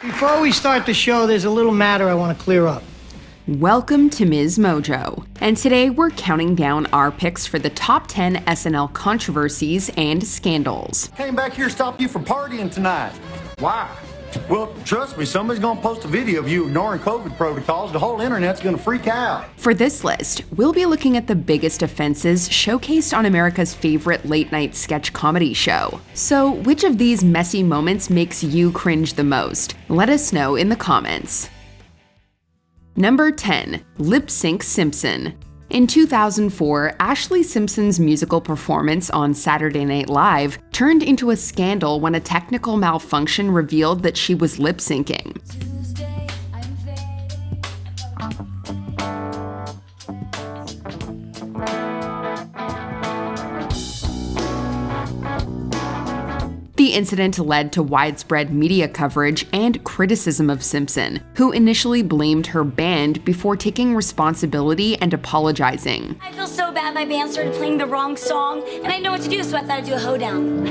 Before we start the show, there's a little matter I want to clear up. Welcome to MsMojo, and today we're counting down our picks for the top 10 SNL controversies and scandals. Came back here to stop you from partying tonight. Why? Well, trust me, somebody's gonna post a video of you ignoring COVID protocols. The whole internet's gonna freak out. For this list, we'll be looking at the biggest offenses showcased on America's favorite late-night sketch comedy show. So, which of these messy moments makes you cringe the most? Let us know in the comments. Number 10. Lip Sync Simpson. In 2004, Ashlee Simpson's musical performance on Saturday Night Live turned into a scandal when a technical malfunction revealed that she was lip-syncing. The incident led to widespread media coverage and criticism of Simpson, who initially blamed her band before taking responsibility and apologizing. I feel so bad my band started playing the wrong song, and I didn't know what to do, so I thought I'd do a hoedown.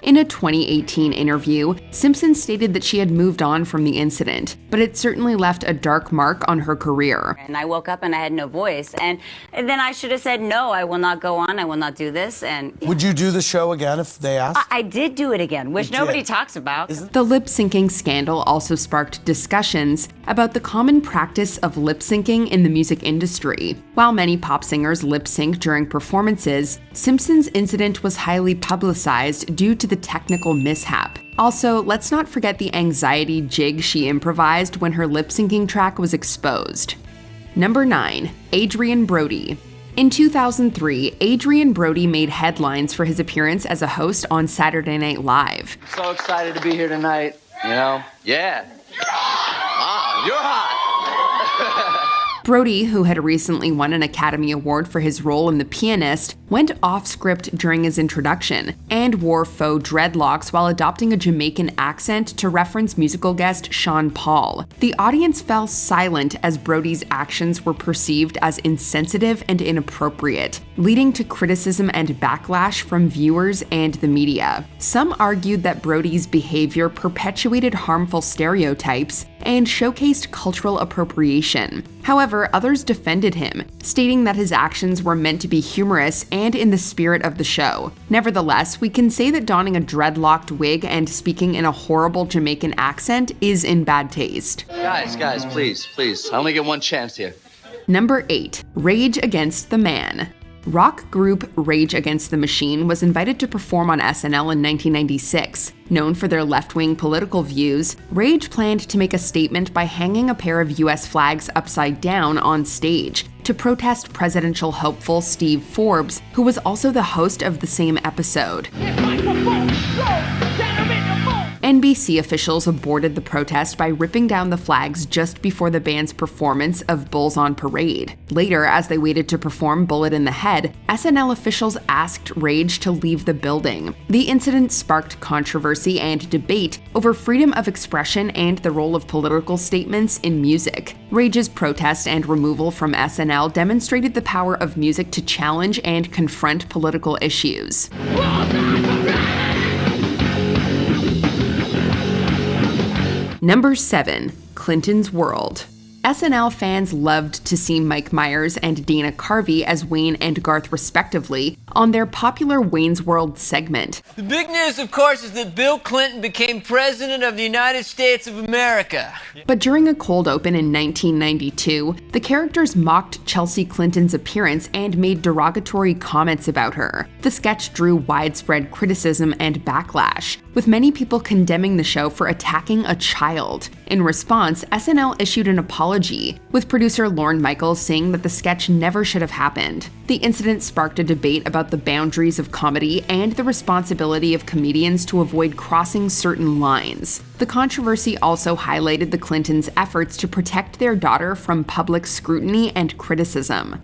In a 2018 interview, Simpson stated that she had moved on from the incident, but it certainly left a dark mark on her career. And I woke up and I had no voice, and then I should have said, no, I will not go on, I will not do this. And would you do the show again if they asked? I did do it again, which nobody talks about. The lip-syncing scandal also sparked discussions about the common practice of lip-syncing in the music industry. While many pop singers lip-sync during performances, Simpson's incident was highly publicized due to the technical mishap. Also, let's not forget the anxiety jig she improvised when her lip-syncing track was exposed. Number 9. Adrien Brody. In 2003, Adrien Brody made headlines for his appearance as a host on Saturday Night Live. So excited to be here tonight, you know? Yeah. Wow, you're hot. Brody, who had recently won an Academy Award for his role in The Pianist, went off-script during his introduction and wore faux dreadlocks while adopting a Jamaican accent to reference musical guest Sean Paul. The audience fell silent as Brody's actions were perceived as insensitive and inappropriate, leading to criticism and backlash from viewers and the media. Some argued that Brody's behavior perpetuated harmful stereotypes and showcased cultural appropriation. However, others defended him, stating that his actions were meant to be humorous and in the spirit of the show. Nevertheless, we can say that donning a dreadlocked wig and speaking in a horrible Jamaican accent is in bad taste. Guys, please. I only get one chance here. Number 8. Rage Against the Man. Rock group Rage Against the Machine was invited to perform on SNL in 1996. Known for their left-wing political views, Rage planned to make a statement by hanging a pair of US flags upside down on stage to protest presidential hopeful Steve Forbes, who was also the host of the same episode. NBC officials aborted the protest by ripping down the flags just before the band's performance of Bulls on Parade. Later, as they waited to perform Bullet in the Head, SNL officials asked Rage to leave the building. The incident sparked controversy and debate over freedom of expression and the role of political statements in music. Rage's protest and removal from SNL demonstrated the power of music to challenge and confront political issues. Number 7. Clinton's World. SNL fans loved to see Mike Myers and Dana Carvey as Wayne and Garth respectively on their popular Wayne's World segment. The big news, of course, is that Bill Clinton became President of the United States of America. But during a cold open in 1992, the characters mocked Chelsea Clinton's appearance and made derogatory comments about her. The sketch drew widespread criticism and backlash, with many people condemning the show for attacking a child. In response, SNL issued an apology, with producer Lorne Michaels saying that the sketch never should have happened. The incident sparked a debate about the boundaries of comedy and the responsibility of comedians to avoid crossing certain lines. The controversy also highlighted the Clintons' efforts to protect their daughter from public scrutiny and criticism.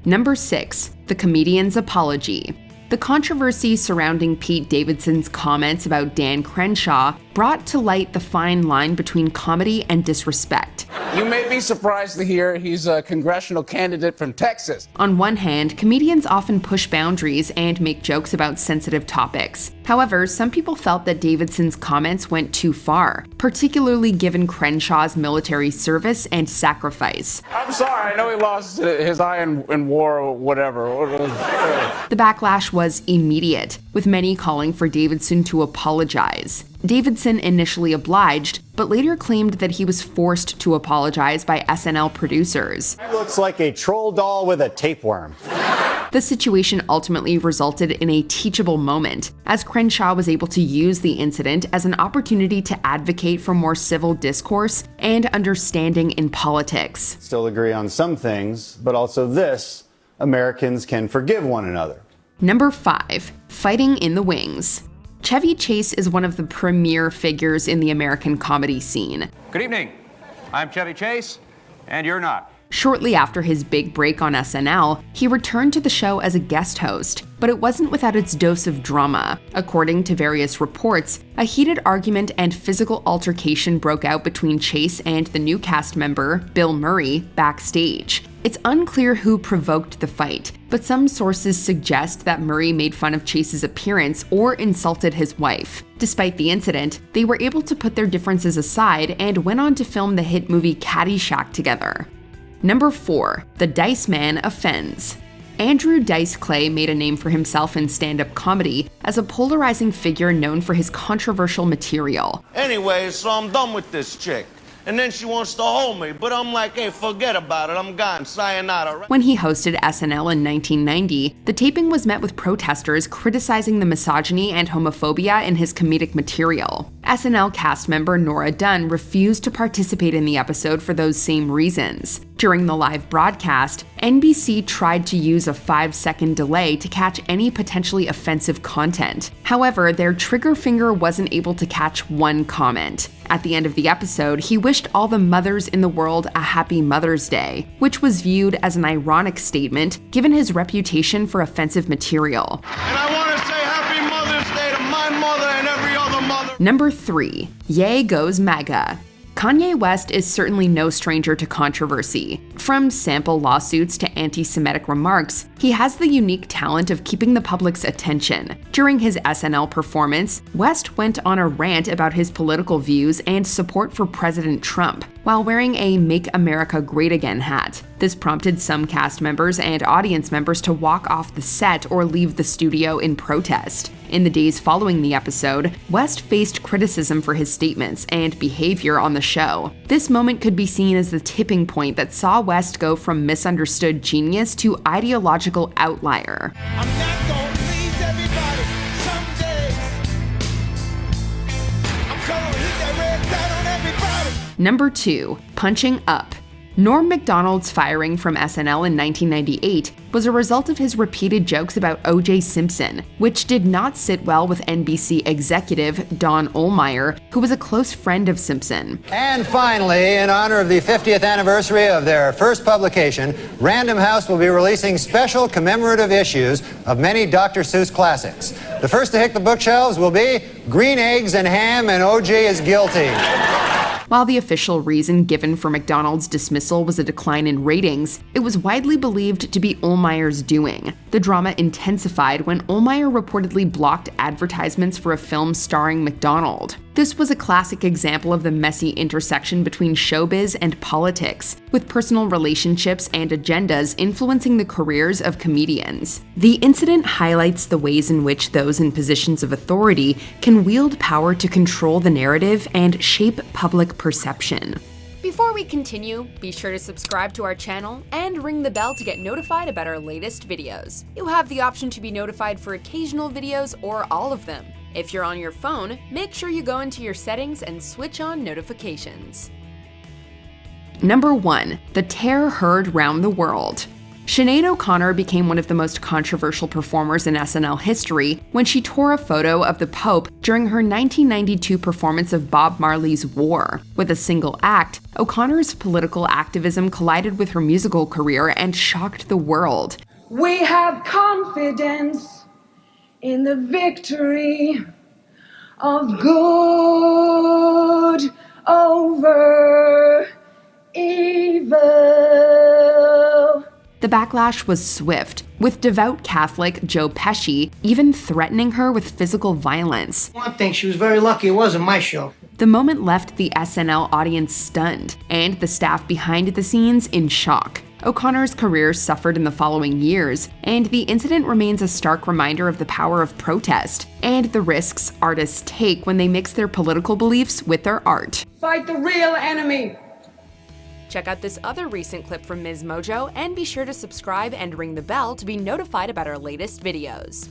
Number 6. The Comedian's Apology. The controversy surrounding Pete Davidson's comments about Dan Crenshaw brought to light the fine line between comedy and disrespect. You may be surprised to hear he's a congressional candidate from Texas. On one hand, comedians often push boundaries and make jokes about sensitive topics. However, some people felt that Davidson's comments went too far, particularly given Crenshaw's military service and sacrifice. I'm sorry, I know he lost his eye in war or whatever. The backlash was immediate, with many calling for Davidson to apologize. Davidson initially obliged, but later claimed that he was forced to apologize by SNL producers. He looks like a troll doll with a tapeworm. The situation ultimately resulted in a teachable moment, as Crenshaw was able to use the incident as an opportunity to advocate for more civil discourse and understanding in politics. Still agree on some things, but also this: Americans can forgive one another. Number 5. Fighting in the wings. Chevy Chase is one of the premier figures in the American comedy scene. Good evening. I'm Chevy Chase, and you're not. Shortly after his big break on SNL, he returned to the show as a guest host, but it wasn't without its dose of drama. According to various reports, a heated argument and physical altercation broke out between Chase and the new cast member, Bill Murray, backstage. It's unclear who provoked the fight, but some sources suggest that Murray made fun of Chase's appearance or insulted his wife. Despite the incident, they were able to put their differences aside and went on to film the hit movie Caddyshack together. Number 4. The Dice Man Offends. Andrew Dice Clay made a name for himself in stand-up comedy as a polarizing figure known for his controversial material. Anyway, so I'm done with this chick. And then she wants to hold me, but I'm like, hey, forget about it, I'm gone, sayonara. When he hosted SNL in 1990, the taping was met with protesters criticizing the misogyny and homophobia in his comedic material. SNL cast member Nora Dunn refused to participate in the episode for those same reasons. During the live broadcast, NBC tried to use a 5-second delay to catch any potentially offensive content. However, their trigger finger wasn't able to catch one comment. At the end of the episode, he wished all the mothers in the world a happy Mother's Day, which was viewed as an ironic statement given his reputation for offensive material. And I want to say happy Mother's Day to my mother and every other mother. Number 3. Yay Goes MAGA. Kanye West is certainly no stranger to controversy. From sample lawsuits to anti-Semitic remarks, he has the unique talent of keeping the public's attention. During his SNL performance, West went on a rant about his political views and support for President Trump, while wearing a Make America Great Again hat. This prompted some cast members and audience members to walk off the set or leave the studio in protest. In the days following the episode, West faced criticism for his statements and behavior on the show. This moment could be seen as the tipping point that saw West go from misunderstood genius to ideological outlier. I'm not gonna please everybody. Some days I'm gonna hit that red dot on everybody. Number 2. Punching Up. Norm Macdonald's firing from SNL in 1998 was a result of his repeated jokes about O.J. Simpson, which did not sit well with NBC executive Don Ohlmeyer, who was a close friend of Simpson. And finally, in honor of the 50th anniversary of their first publication, Random House will be releasing special commemorative issues of many Dr. Seuss classics. The first to hit the bookshelves will be Green Eggs and Ham and O.J. is Guilty. While the official reason given for McDonald's dismissal was a decline in ratings, it was widely believed to be Ohlmeyer's doing. The drama intensified when Ohlmeyer reportedly blocked advertisements for a film starring McDonald. This was a classic example of the messy intersection between showbiz and politics, with personal relationships and agendas influencing the careers of comedians. The incident highlights the ways in which those in positions of authority can wield power to control the narrative and shape public perception. Before we continue, be sure to subscribe to our channel and ring the bell to get notified about our latest videos. You have the option to be notified for occasional videos or all of them. If you're on your phone, make sure you go into your settings and switch on notifications. Number 1. The Tear Heard Round the World. Sinead O'Connor became one of the most controversial performers in SNL history when she tore a photo of the Pope during her 1992 performance of Bob Marley's War. With a single act, O'Connor's political activism collided with her musical career and shocked the world. We have confidence in the victory of good over evil. The backlash was swift, with devout Catholic Joe Pesci even threatening her with physical violence. One thing, she was very lucky it wasn't my show. The moment left the SNL audience stunned, and the staff behind the scenes in shock. O'Connor's career suffered in the following years, and the incident remains a stark reminder of the power of protest and the risks artists take when they mix their political beliefs with their art. Fight the real enemy. Check out this other recent clip from MsMojo and be sure to subscribe and ring the bell to be notified about our latest videos.